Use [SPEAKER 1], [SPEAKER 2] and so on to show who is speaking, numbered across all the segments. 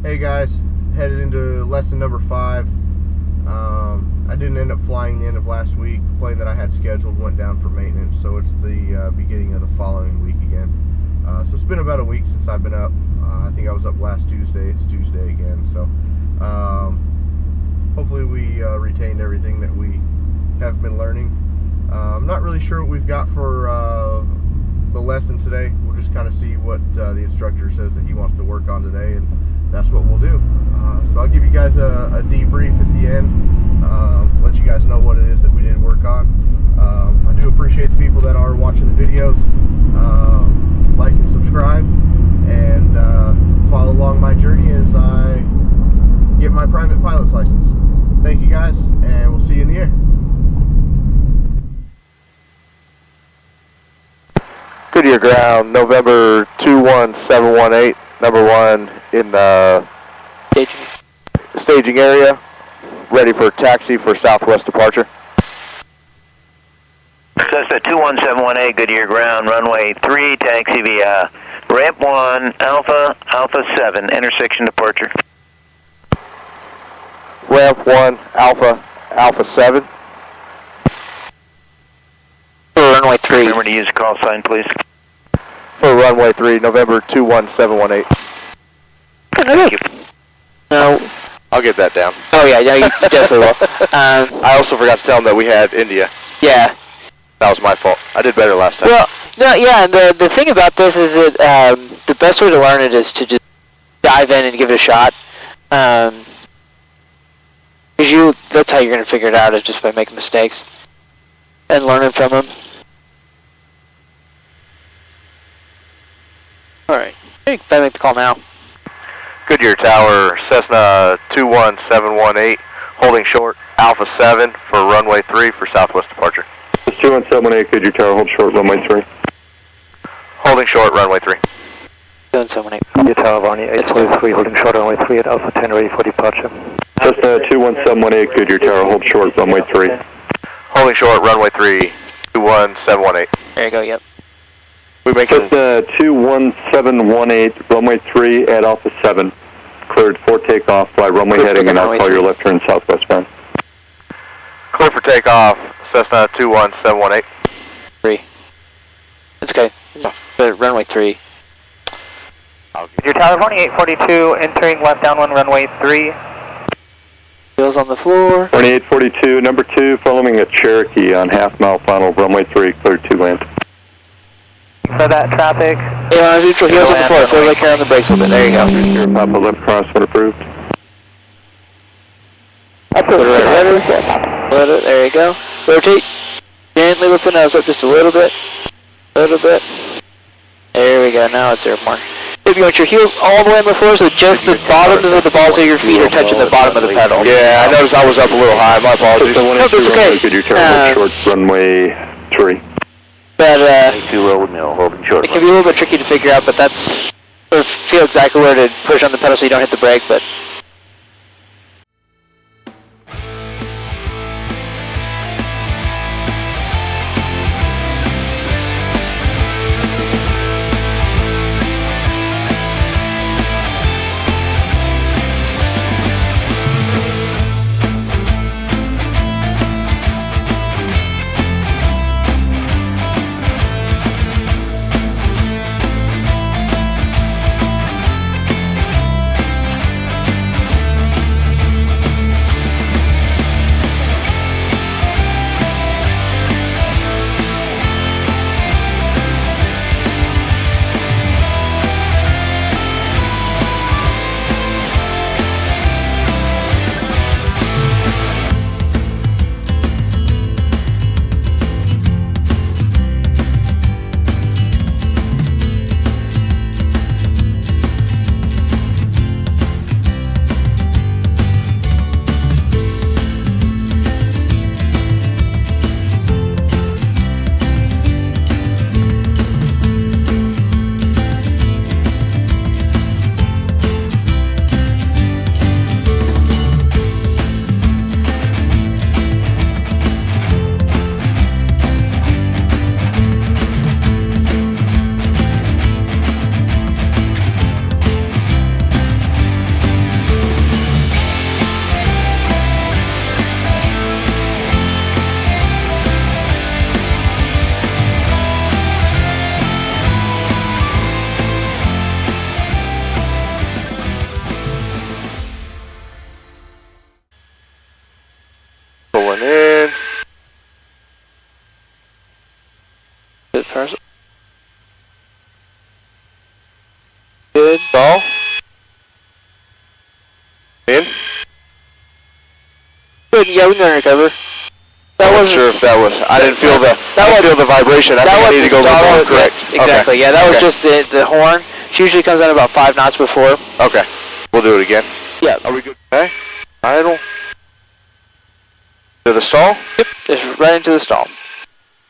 [SPEAKER 1] Hey guys, headed into lesson number 5. I didn't end up flying the end of last week. The plane that I had scheduled went down for maintenance, so it's the beginning of the following week again. So it's been about a week since I've been up. I think I was up last Tuesday. It's Tuesday again, so hopefully we retained everything that we have been learning. I'm not really sure what we've got for the lesson today. We'll just kind of see what the instructor says that he wants to work on today, and that's what we'll do. So I'll give you guys a debrief at the end, let you guys know what it is that we did work on. I do appreciate the people that are watching the videos. Like and subscribe, and follow along my journey as I get my private pilot's license. Thank you guys, and we'll see you in the air.
[SPEAKER 2] Goodyear ground, November 21718, number 1 in the staging area, ready for taxi for southwest departure.
[SPEAKER 3] Cessna 21718, Goodyear ground, runway 3, taxi via ramp 1, Alpha 7, intersection departure.
[SPEAKER 2] Ramp 1, Alpha 7.
[SPEAKER 3] For runway 3. Remember to use the call sign, please.
[SPEAKER 2] For runway 3, November 21718.
[SPEAKER 3] Thank you.
[SPEAKER 4] No.
[SPEAKER 2] I'll get that down.
[SPEAKER 4] Oh yeah, you definitely will.
[SPEAKER 2] I also forgot to tell them that we had India.
[SPEAKER 4] Yeah.
[SPEAKER 2] That was my fault. I did better last time.
[SPEAKER 4] Well, no, yeah, and the thing about this is that the best way to learn it is to just dive in and give it a shot. Because that's how you're going to figure it out, is just by making mistakes and learning from them. Alright, you can make the call now.
[SPEAKER 2] Goodyear Tower, Cessna 21718, holding short, Alpha 7 for runway 3 for southwest departure.
[SPEAKER 5] 21718, Goodyear Tower, hold short, runway 3.
[SPEAKER 2] Holding short, runway 3.
[SPEAKER 4] 21718.
[SPEAKER 6] Goodyear Tower, Varney 823, holding short, runway 3 at Alpha 10, ready for departure.
[SPEAKER 5] Cessna 21718, Goodyear Tower, hold short, runway 3.
[SPEAKER 2] Holding short, runway 3, 21718.
[SPEAKER 4] There you go, yep.
[SPEAKER 2] We make
[SPEAKER 5] Cessna 21718, runway 3 at Alpha 7. Cleared for takeoff, fly runway heading, and I'll call your left turn southwest bound.
[SPEAKER 2] Clear for takeoff, Cessna 21718.
[SPEAKER 4] 3. It's okay. Runway 3.
[SPEAKER 6] Goodyear Tower, Varney 842, entering left downwind, runway 3.
[SPEAKER 4] Wheels on the floor.
[SPEAKER 5] Varney 842, number 2, following a Cherokee on half-mile final, runway 3, cleared to land.
[SPEAKER 6] For that traffic.
[SPEAKER 4] Yeah, neutral, heels on the floor. Feel like you're on the brakes a little bit. There you go.
[SPEAKER 5] Your Papa left crosswind approved.
[SPEAKER 4] There you go. Rotate. Gently lift the nose up just a little bit. There we go. Now it's airborne. If you want your heels all the way on the floor, so just the bottoms of the balls of your feet are touching the bottom of the pedal.
[SPEAKER 2] Yeah, I noticed I was up a little high. My apologies.
[SPEAKER 5] No,
[SPEAKER 4] that's okay.
[SPEAKER 5] Goodyear Tower, hold short, runway 3.
[SPEAKER 4] But it
[SPEAKER 3] Holding short.
[SPEAKER 4] can be a little bit tricky to figure out, but that's sort of feel exactly where to push on the pedal so you don't hit the brake, but
[SPEAKER 2] Front in.
[SPEAKER 4] Good person. Good.
[SPEAKER 2] Stall. In.
[SPEAKER 4] Good, yeah, we can recover.
[SPEAKER 2] I wasn't sure if that was, I didn't feel the, feel the vibration. I think I need to go a little more correct.
[SPEAKER 4] Exactly,
[SPEAKER 2] Okay.
[SPEAKER 4] yeah, that was
[SPEAKER 2] Okay.
[SPEAKER 4] just the horn. She usually comes out about 5 knots before.
[SPEAKER 2] Okay, we'll do it again.
[SPEAKER 4] Yeah.
[SPEAKER 2] Are we good? Okay, idle. To the stall?
[SPEAKER 4] Yep, just right into the stall.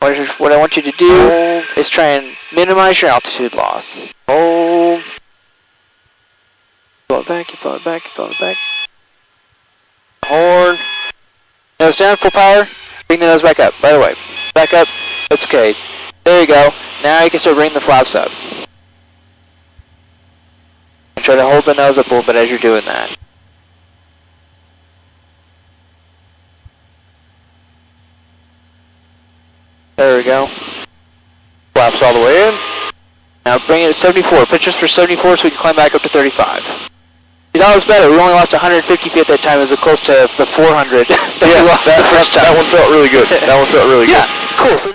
[SPEAKER 4] What I want you to do is try and minimize your altitude loss.
[SPEAKER 2] Hold.
[SPEAKER 4] Pull it back, you pull it back, you pull it back.
[SPEAKER 2] Horn.
[SPEAKER 4] Nose down, full power. Bring the nose back up, by the way. Back up, that's okay. There you go. Now you can start bringing the flaps up. And try to hold the nose up a little bit as you're doing that. There we go.
[SPEAKER 2] Flaps all the way in.
[SPEAKER 4] Now bring it to 74. Pitch us for 74 so we can climb back up to 35. See, that was better. We only lost 150 feet at that time. It was close to the 400 that we lost the first time.
[SPEAKER 2] That one felt really good. That one felt really good.
[SPEAKER 4] Yeah, cool. So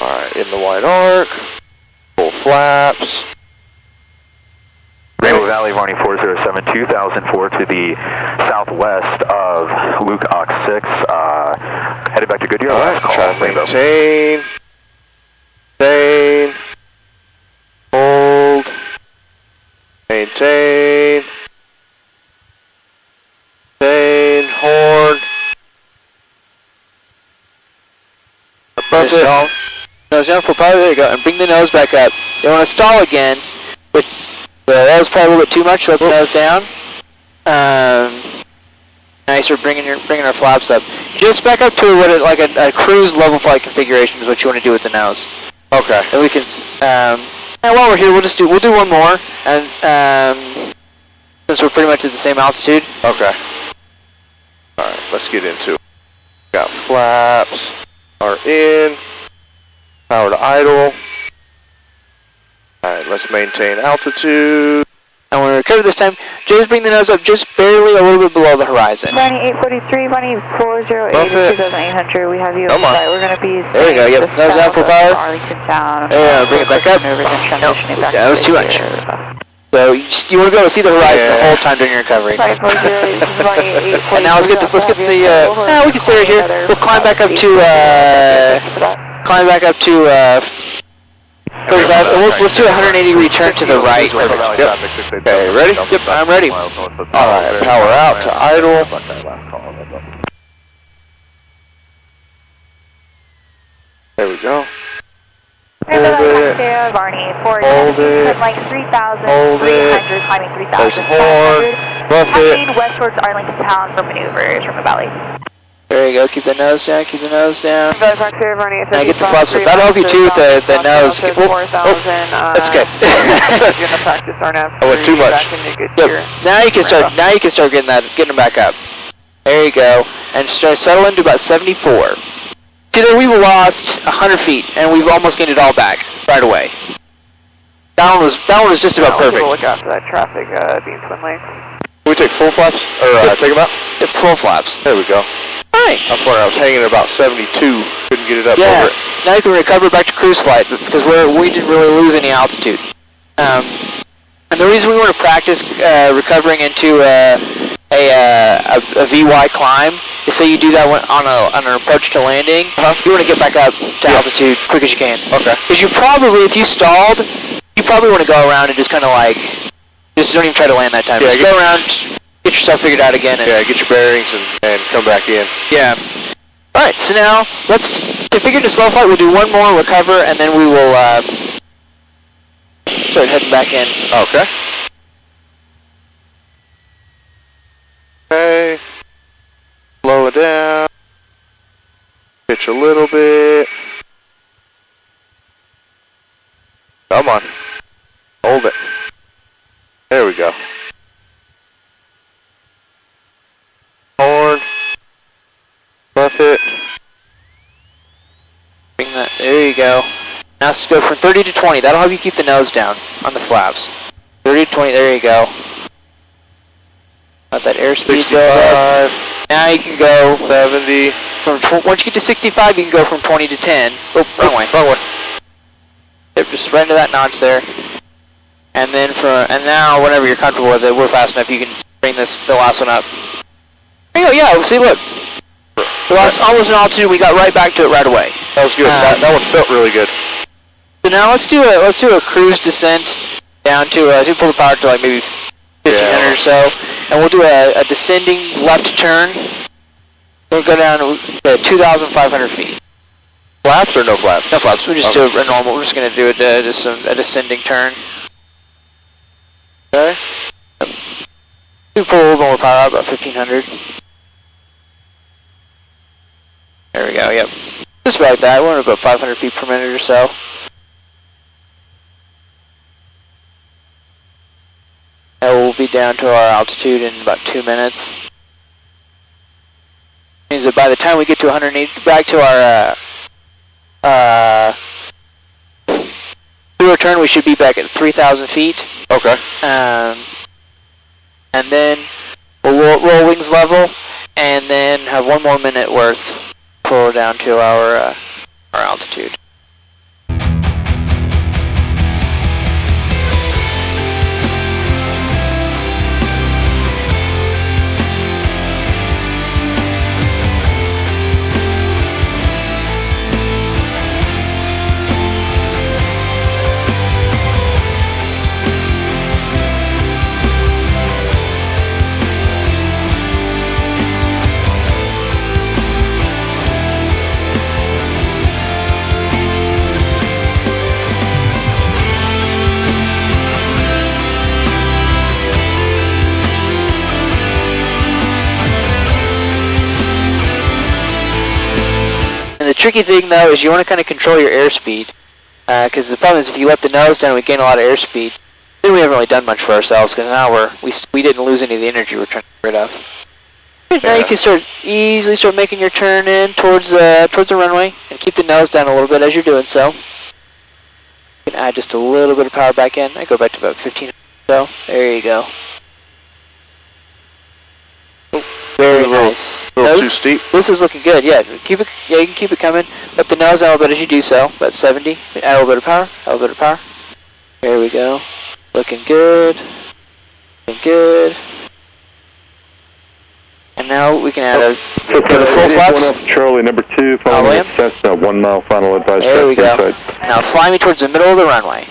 [SPEAKER 2] Alright, in the wide arc. Full flaps.
[SPEAKER 7] Rainbow Valley, Varney 407, 2004 to the southwest of Luke Ox 6, headed back to Goodyear.
[SPEAKER 2] Alright,
[SPEAKER 7] Last call,
[SPEAKER 2] try to
[SPEAKER 7] Rainbow.
[SPEAKER 2] maintain. Maintain. Hold. Maintain. Maintain. Horn. Above
[SPEAKER 4] just
[SPEAKER 2] it.
[SPEAKER 4] stall. Nose down for power. There you go. And bring the nose back up. You want to stall again, which that was probably a little bit too much. So let the nose down. Now you start bringing our flaps up. Just back up to what like a cruise level flight configuration is what you want to do with the nose.
[SPEAKER 2] Okay.
[SPEAKER 4] And we can. And while we're here, we'll do one more, and since we're pretty much at the same altitude.
[SPEAKER 2] Okay. Alright, let's get into it. Got flaps. Are in. Power to idle. Alright, let's maintain altitude.
[SPEAKER 4] And when we recover this time, just bring the nose up just barely a little bit below the horizon.
[SPEAKER 8] Varney 843, Varney 408, 2800. We have you
[SPEAKER 2] Come on.
[SPEAKER 8] inside. We're going to be
[SPEAKER 4] There you go, yep. Nose down for power.
[SPEAKER 8] Arlington Town.
[SPEAKER 4] Yeah, bring it back up.
[SPEAKER 8] Nope,
[SPEAKER 4] that was too much. So you want to be able to see the horizon the whole time during your recovery.
[SPEAKER 8] Varney 408, this is Varney 843.
[SPEAKER 4] And now let's get the we can stay right here. We'll climb back up to 35. Let's do a 180 turn to the right.
[SPEAKER 2] Yep. Okay, ready?
[SPEAKER 4] Yep, I'm ready.
[SPEAKER 2] Alright, power out to idle. There we go.
[SPEAKER 8] Varney 408, like 3,300, climbing 3,500. Heading west towards Arlington Town for maneuvers from the valley.
[SPEAKER 4] There you go, keep the nose down, keep the nose down.
[SPEAKER 8] Now get
[SPEAKER 4] the flaps up. That'll help you too with the nose. That's good.
[SPEAKER 2] I went too much.
[SPEAKER 4] Yep. Now you can start getting them back up. There you go. And start settle into about 74. See there, we've lost 100 feet and we've almost gained it all back right away. That one was just about perfect.
[SPEAKER 8] Look out for that traffic being twin lane.
[SPEAKER 2] Can we take full flaps? Or take them out?
[SPEAKER 4] Yep, full flaps.
[SPEAKER 2] There we go.
[SPEAKER 4] Alright.
[SPEAKER 2] How far? I was hanging at about 72. Couldn't get it up
[SPEAKER 4] Yeah.
[SPEAKER 2] over it.
[SPEAKER 4] Now you can recover back to cruise flight because we didn't really lose any altitude. And the reason we want to practice recovering into a VY climb is so you do that on an approach to landing. You want to get back up to altitude quick as you can.
[SPEAKER 2] Okay.
[SPEAKER 4] Because you probably, if you stalled, you probably want to go around and just kind of like, just don't even try to land that time.
[SPEAKER 2] Yeah,
[SPEAKER 4] just go around, get yourself figured out again. And,
[SPEAKER 2] Yeah, get your bearings and come back in.
[SPEAKER 4] yeah. Alright, so now, let's configure the slow flight. We'll do one more, recover, and then we will start heading back in.
[SPEAKER 2] Okay. Okay. Slow it down. Pitch a little bit. Come on. Hold it. There we go. Horn. Buff it.
[SPEAKER 4] Bring that, there you go. Now let's go from 30 to 20. That'll help you keep the nose down on the flaps. 30 to 20, there you go. Let that airspeed go up. Now you can go
[SPEAKER 2] 70.
[SPEAKER 4] Once you get to 65, you can go from 20 to 10. Oh, wrong way. Yep, just right into that notch there. And then now, whenever you're comfortable with it, we're fast enough, you can bring the last one up. There you go, yeah, see, look. The last, almost an altitude, we got right back to it right away.
[SPEAKER 2] That was good. That one felt really good.
[SPEAKER 4] So now let's do a cruise descent down to, pull the power to like maybe 1,500 or so. And we'll do a descending left turn. We'll go down to 2,500 feet.
[SPEAKER 2] Flaps or no flaps?
[SPEAKER 4] No flaps. We just do a normal. We're just going to do a descending turn. Okay. We pull a little more power out, about 1,500. There we go. Yep. Just about that. We're at about 500 feet per minute or so. And we'll be down to our altitude in about 2 minutes. Means that by the time we get to 180, back to our through our turn, we should be back at 3,000 feet.
[SPEAKER 2] Okay.
[SPEAKER 4] And then we'll roll wings level, and then have 1 more minute worth pull down to our altitude. And the tricky thing though is you want to kind of control your airspeed, because the problem is if you let the nose down, we gain a lot of airspeed. Then we haven't really done much for ourselves because now we didn't lose any of the energy we're trying to get rid of. Now you can easily start making your turn in towards the runway and keep the nose down a little bit as you're doing so. You can add just a little bit of power back in. I go back to about 15. So there you go. Very nice.
[SPEAKER 2] A little too steep.
[SPEAKER 4] This is looking good. Yeah, keep it. Yeah, you can keep it coming. Let the nose out a little bit as you do so. About 70. Add a little bit of power. Add a little bit of power. There we go. Looking good. Looking good. And now we can add a full flaps.
[SPEAKER 5] 1 up Charlie, number 2, following Cessna, 1 mile final advice.
[SPEAKER 4] There we go. Now fly me towards the middle of the runway.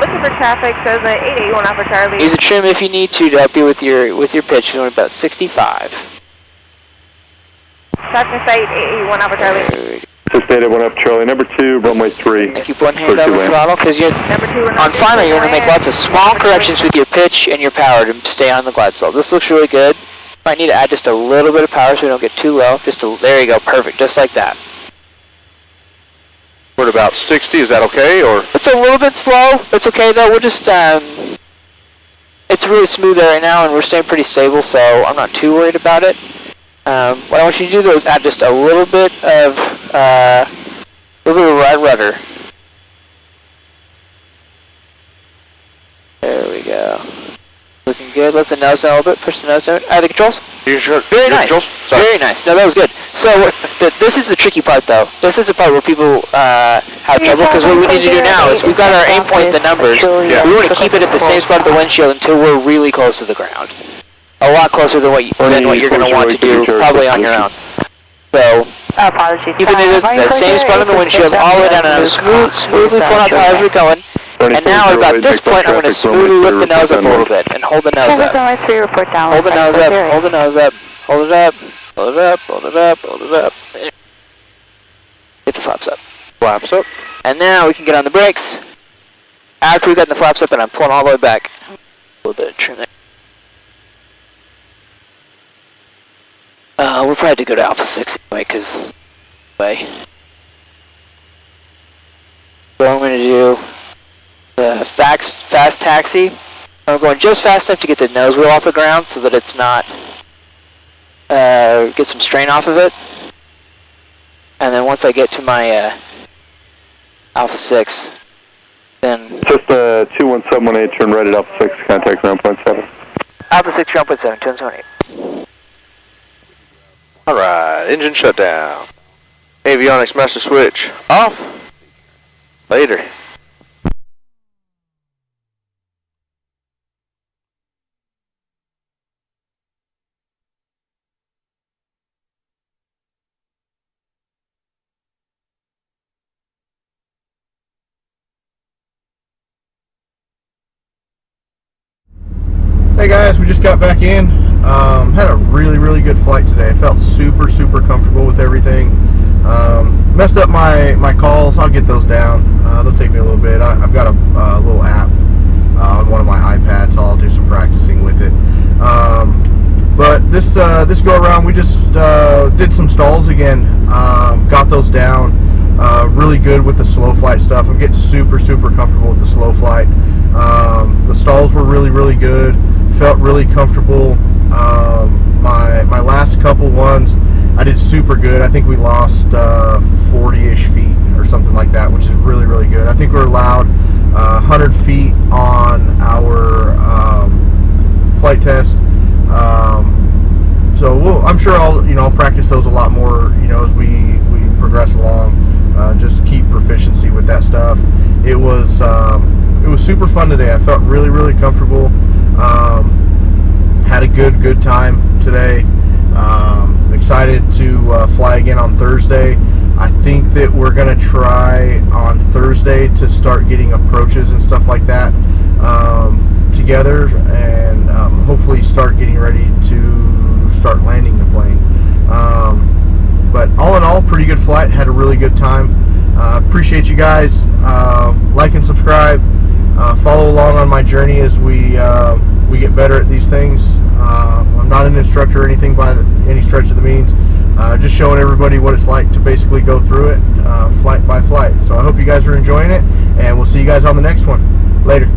[SPEAKER 8] Looking for traffic, so the 881 Alpha Charlie.
[SPEAKER 4] Use a trim if you need to help you with your pitch. You're about 65.
[SPEAKER 8] Traffic site 881 Alpha Charlie.
[SPEAKER 5] Sustained 1 up Charlie, number 2, runway 3.
[SPEAKER 4] Keep one hand on the throttle because on final you want to make lots of small corrections with your pitch and your power to stay on the glide slope. This looks really good. Might need to add just a little bit of power so we don't get too low. There you go, perfect, just like that.
[SPEAKER 2] We're at about 60, is that okay, or?
[SPEAKER 4] It's a little bit slow, that's okay though. We're just, it's really smooth there right now and we're staying pretty stable, so I'm not too worried about it. What I want you to do though is add just a little bit of right rudder. There we go. Looking good. Let the nose down a little bit. Push the nose down. The controls. Very nice. Very nice. No, that was good. So this is the tricky part, though. This is the part where people have trouble because what we need to do now is we've got our aim point, the numbers. Yeah. We want to keep it at the same spot of the windshield until we're really close to the ground. A lot closer than what you're going to want to do, probably on your own. So keeping it at the same spot on the windshield all the way down, and I'm smoothly pulling out the as we're going. And now at about this point, I'm going to smoothly lift the nose up a little bit and hold the nose up. Hold the nose up, hold the nose up, hold it up, hold it up, hold it up, hold it up. Get the flaps up.
[SPEAKER 2] Flaps up.
[SPEAKER 4] And now we can get on the brakes. After we've got the flaps up and I'm pulling all the way back. A little bit of trim there. We'll probably have to go to Alpha 6 anyway, because... What I'm going to do... The fast taxi. I'm going just fast enough to get the nose wheel off the ground so that it's not get some strain off of it. And then once I get to my Alpha 6, then
[SPEAKER 5] just 21718, turn right at Alpha 6, contact ground point 7.
[SPEAKER 4] Alpha 6, jump with 7, 278.
[SPEAKER 2] Alright, engine shutdown. Avionics master switch off. Later.
[SPEAKER 1] Hey guys, we just got back in. Had a really good flight today. I felt super comfortable with everything. Messed up my calls. I'll get those down. They'll take me a little bit. I've got a little app on one of my iPads, so I'll do some practicing with it. But this go around, we just did some stalls again. Got those down. Really good with the slow flight stuff. I'm getting super comfortable with the slow flight. The stalls were really good. Felt really comfortable. My last couple ones, I did super good. I think we lost 40-ish feet or something like that, which is really good. I think we're allowed 100 feet on our flight test. So I'm sure I'll practice those a lot more, as we progress along. Just keep proficiency with that stuff. It was super fun today. I felt really comfortable. Had a good time today. Excited to fly again on Thursday. I think that we're gonna try on Thursday to start getting approaches and stuff like that together, and hopefully start getting ready to start landing the plane. But all in all, pretty good flight. Had a really good time. Appreciate you guys. Like and subscribe. Follow along on my journey as we get better at these things. I'm not an instructor or anything by any stretch of the means. Just showing everybody what it's like to basically go through it flight by flight. So I hope you guys are enjoying it, and we'll see you guys on the next one. Later.